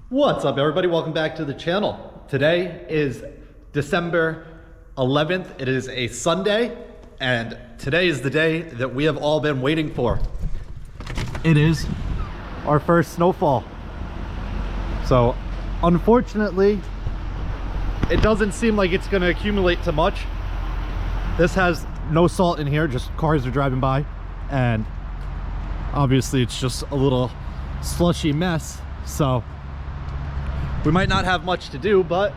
What's up, everybody? Welcome back to the channel. Today is December 11th. It is a Sunday, and today is the day that we have all been waiting for. It is our first snowfall. So, unfortunately, it doesn't seem like it's going to accumulate too much. This has no salt in here, just cars are driving by, and obviously it's just a little slushy mess. So we might not have much to do, but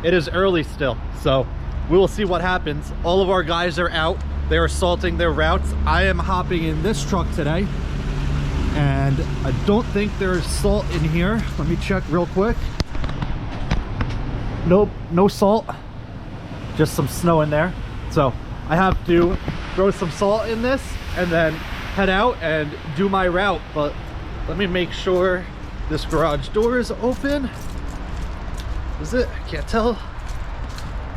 it is early still, so we will see what happens. All of our guys are out. They are salting their routes. I am hopping in this truck today, and I don't think there's salt in here. Let me check real quick. Nope, no salt, just some snow in there. So I have to throw some salt in this and then head out and do my route. But let me make sure this garage door is open. Is it? I can't tell.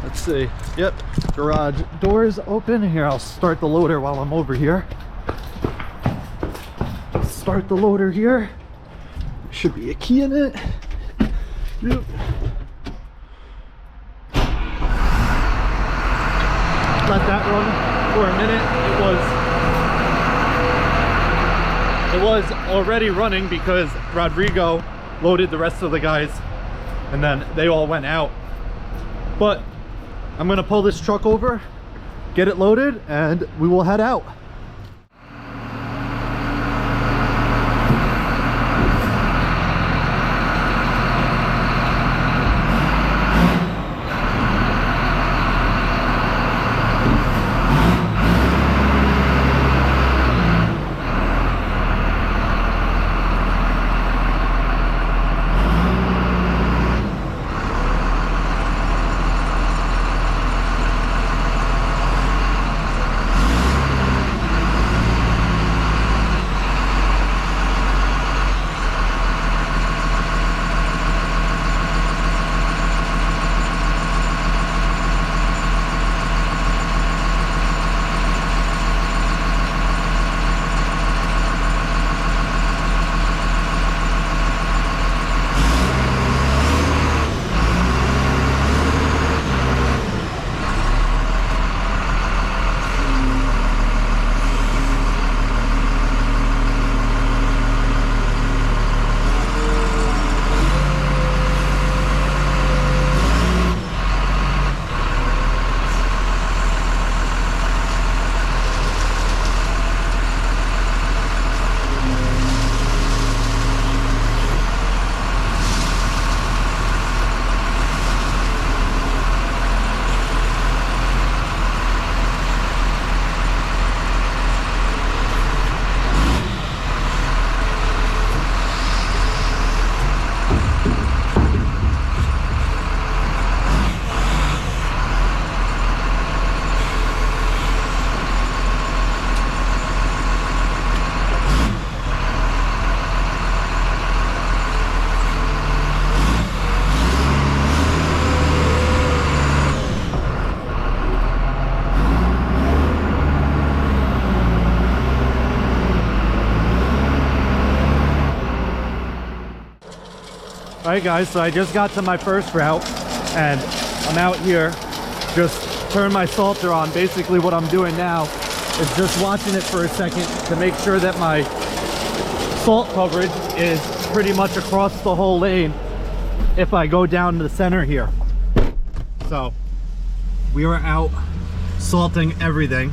Let's see. Yep, garage door is open. Here, I'll start the loader while I'm over here. Start the loader here. Should be a key in it. Yep. Let that run for a minute. It was already running because Rodrigo loaded the rest of the guys and then they all went out. But I'm gonna pull this truck over, get it loaded, and we will head out. Alright guys, so I just got to my first route and I'm out here, just turn my salter on. Basically what I'm doing now is just watching it for a second to make sure that my salt coverage is pretty much across the whole lane if I go down to the center here. So we are out salting everything.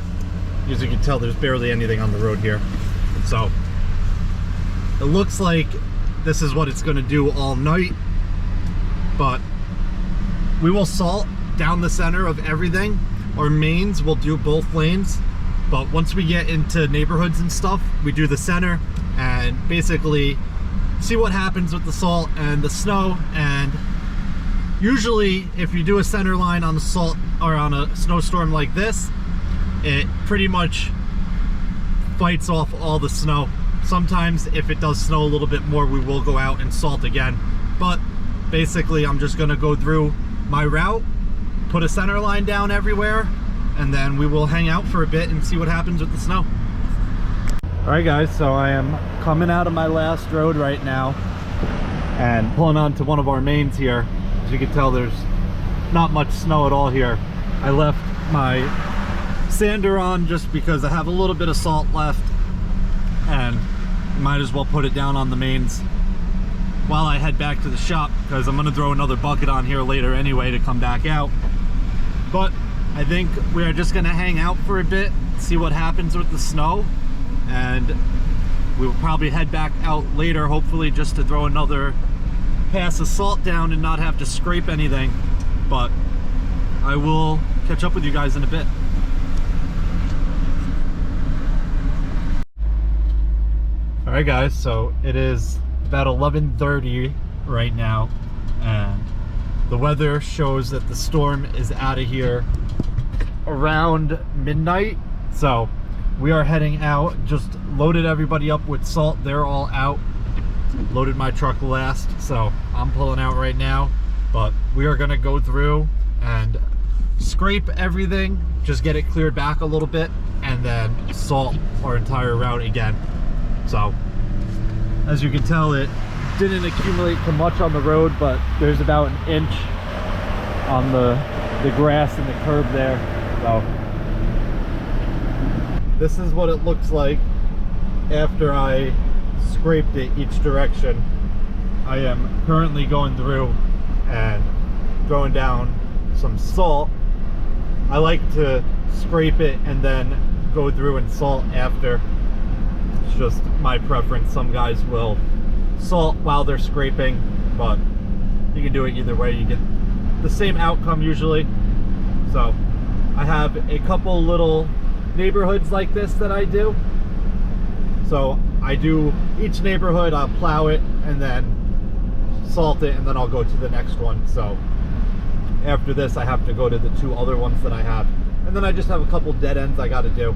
As you can tell, there's barely anything on the road here. So it looks like this is what it's going to do all night, but we will salt down the center of everything. Our mains will do both lanes, but once we get into neighborhoods and stuff, we do the center and basically see what happens with the salt and the snow. And usually if you do a center line on the salt or on a snowstorm like this, it pretty much fights off all the snow. Sometimes if it does snow a little bit more, we will go out and salt again. But basically I'm just gonna go through my route, put a center line down everywhere, and then we will hang out for a bit and see what happens with the snow. All right guys, so I am coming out of my last road right now, and pulling onto one of our mains here. As you can tell, there's not much snow at all here. I left my sander on just because I have a little bit of salt left, and might as well put it down on the mains while I head back to the shop, because I'm gonna throw another bucket on here later anyway to come back out. But I think we are just gonna hang out for a bit, see what happens with the snow, and we will probably head back out later, hopefully just to throw another pass of salt down and not have to scrape anything. But I will catch up with you guys in a bit. All right guys, so it is about 11:30 right now, and the weather shows that the storm is out of here around midnight. So we are heading out. Just loaded everybody up with salt. They're all out. Loaded my truck last, so I'm pulling out right now. But we are gonna go through and scrape everything, just get it cleared back a little bit, and then salt our entire route again. So as you can tell, it didn't accumulate too much on the road, but there's about an inch on the grass and the curb there. So this is what it looks like after I scraped it each direction. I am currently going through and throwing down some salt. I like to scrape it and then go through and salt after. It's just my preference. Some guys will salt while they're scraping, but you can do it either way. You get the same outcome usually. So I have a couple little neighborhoods like this that I do. So I do each neighborhood, I'll plow it and then salt it, and then I'll go to the next one. So after this I have to go to the two other ones that I have, and then I just have a couple dead ends I got to do.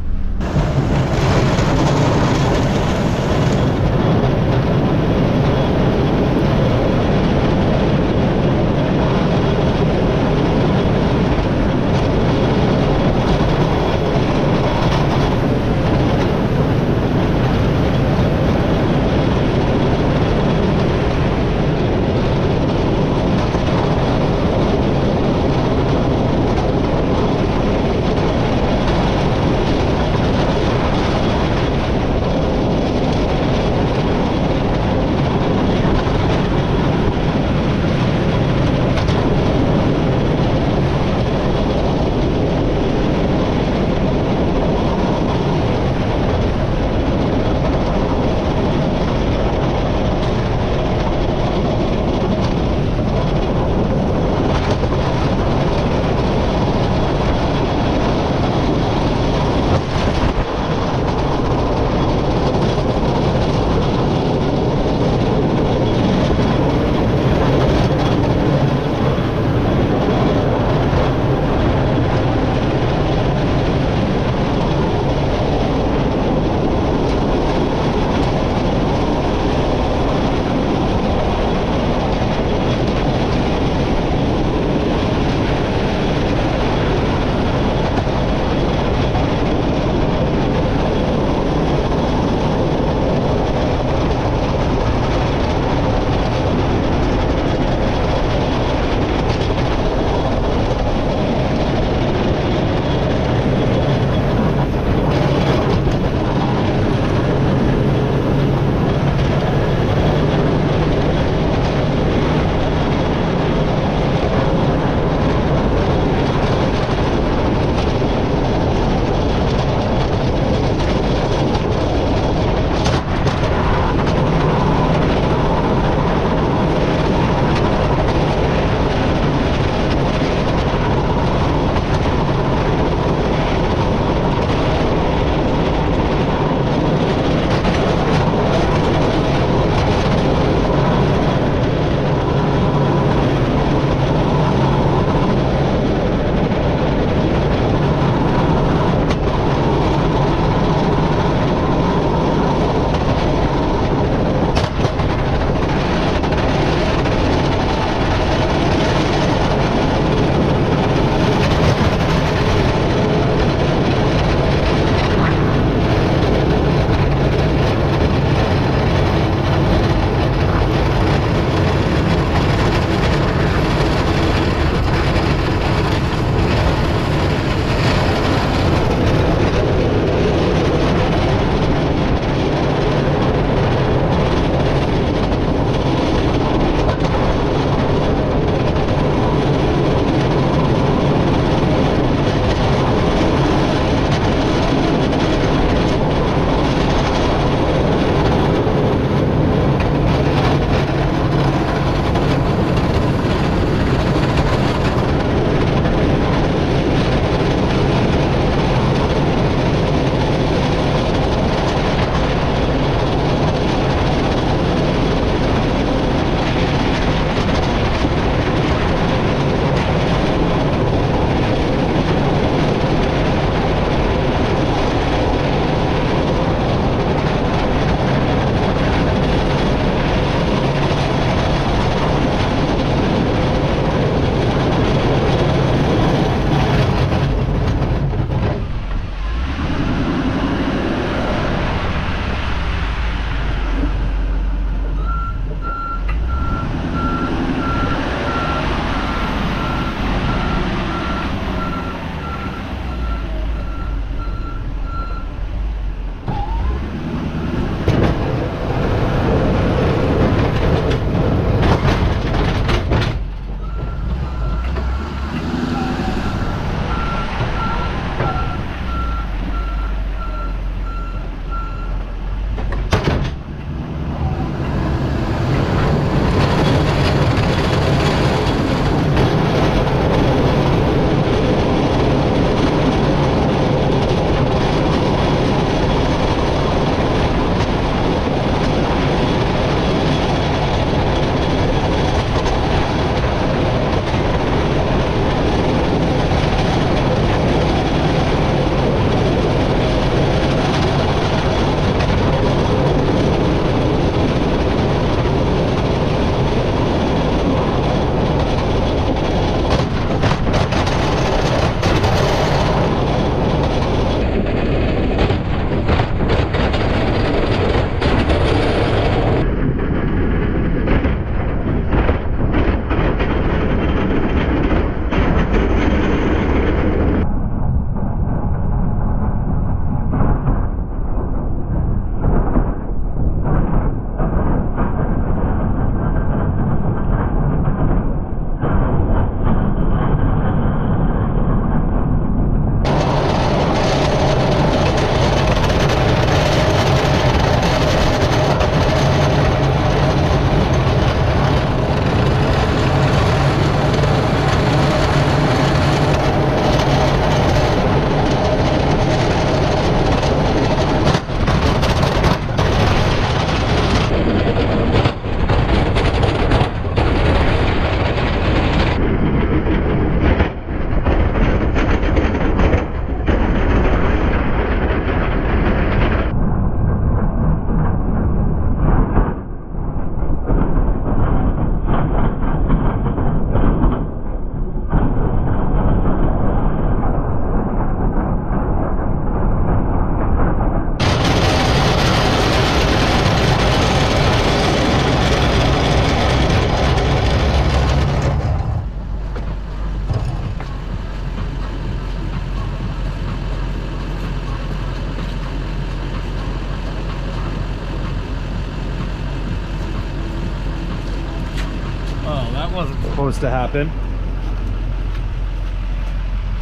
That wasn't supposed to happen.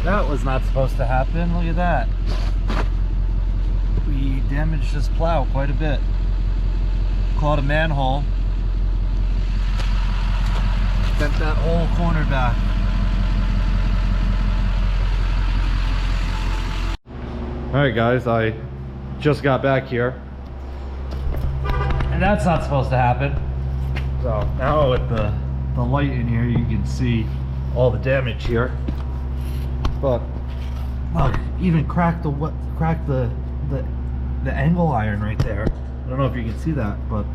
That was not supposed to happen. Look at that. We damaged this plow quite a bit. Caught a manhole. Bent that whole corner back. Alright guys, I just got back here. And that's not supposed to happen. So now with the light in here, you can see all the damage here. But look, even cracked the angle iron right there. I don't know if you can see that, but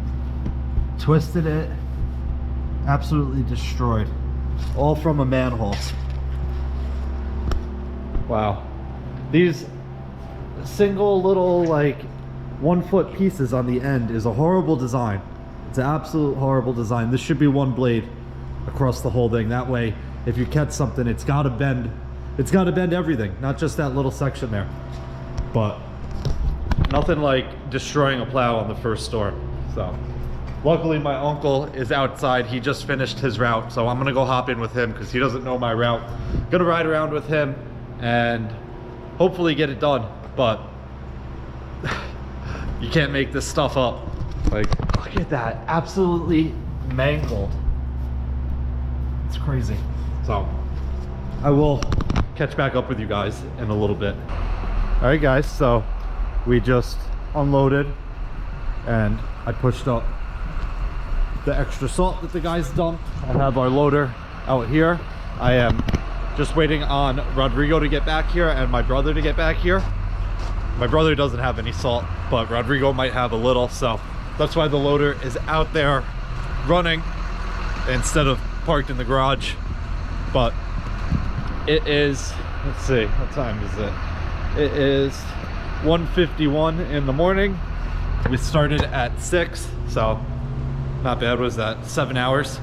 twisted it, absolutely destroyed. All from a manhole. Wow. These single little like 1 foot pieces on the end is a horrible design. It's an absolute horrible design. This should be one blade across the whole thing. That way, if you catch something, it's got to bend. It's got to bend everything, not just that little section there. But nothing like destroying a plow on the first storm. So luckily my uncle is outside. He just finished his route, so I'm gonna go hop in with him because he doesn't know my route. Gonna ride around with him and hopefully get it done. But you can't make this stuff up. Like, look at that, absolutely mangled. It's crazy. So I will catch back up with you guys in a little bit. All right guys, so we just unloaded and I pushed up the extra salt that the guys dumped. I have our loader out here. I am just waiting on Rodrigo to get back here and my brother to get back here. My brother doesn't have any salt, but Rodrigo might have a little, so that's why the loader is out there running instead of parked in the garage. But it is, let's see, what time is it? It is 1:51 in the morning. We started at 6, so not bad. Was that 7 hours?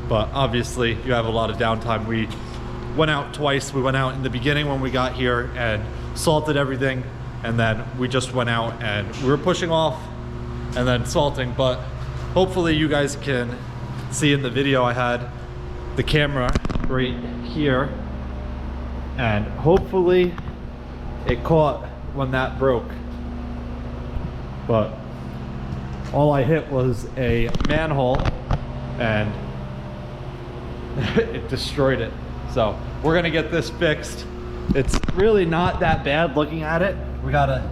But obviously you have a lot of downtime. We went out twice. We went out in the beginning when we got here and salted everything, and then we just went out and we were pushing off and then salting. But hopefully you guys can see in the video, I had the camera right here and hopefully it caught when that broke. But all I hit was a manhole and it destroyed it. So we're gonna get this fixed. It's really not that bad looking at it. We gotta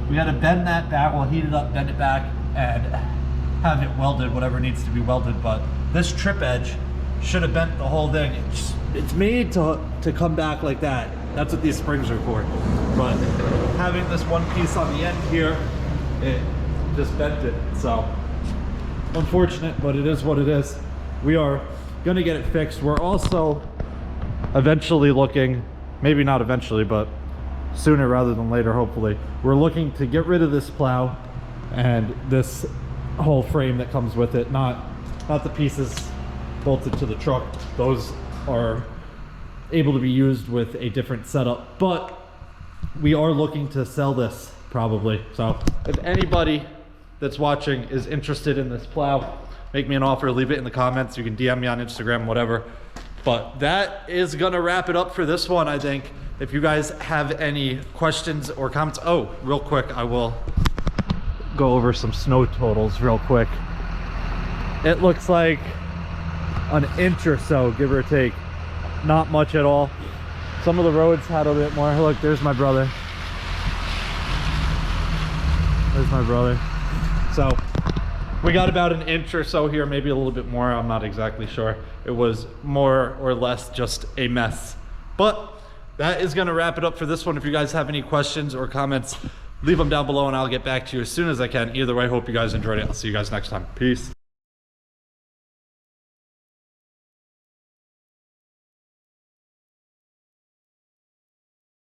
bend that back. We'll heat it up, bend it back, and have it welded, whatever needs to be welded. But this trip edge should have bent the whole thing. It's made to come back like that. That's what these springs are for. But having this one piece on the end here, it just bent it. So unfortunate, but it is what it is. We are gonna get it fixed. We're also eventually looking, maybe not eventually, but sooner rather than later, hopefully, we're looking to get rid of this plow and this whole frame that comes with it, not the pieces bolted to the truck. Those are able to be used with a different setup, but we are looking to sell this probably. So if anybody that's watching is interested in this plow, make me an offer, leave it in the comments. You can DM me on Instagram, whatever. But that is gonna wrap it up for this one, I think. If you guys have any questions or comments, oh, real quick, I will go over some snow totals real quick. It looks like an inch or so, give or take. Not much at all. Some of the roads had a bit more. Look, there's my brother. There's my brother. So we got about an inch or so here, maybe a little bit more. I'm not exactly sure. It was more or less just a mess. But that is gonna wrap it up for this one. If you guys have any questions or comments, leave them down below and I'll get back to you as soon as I can. Either way, hope you guys enjoyed it. I'll see you guys next time. Peace.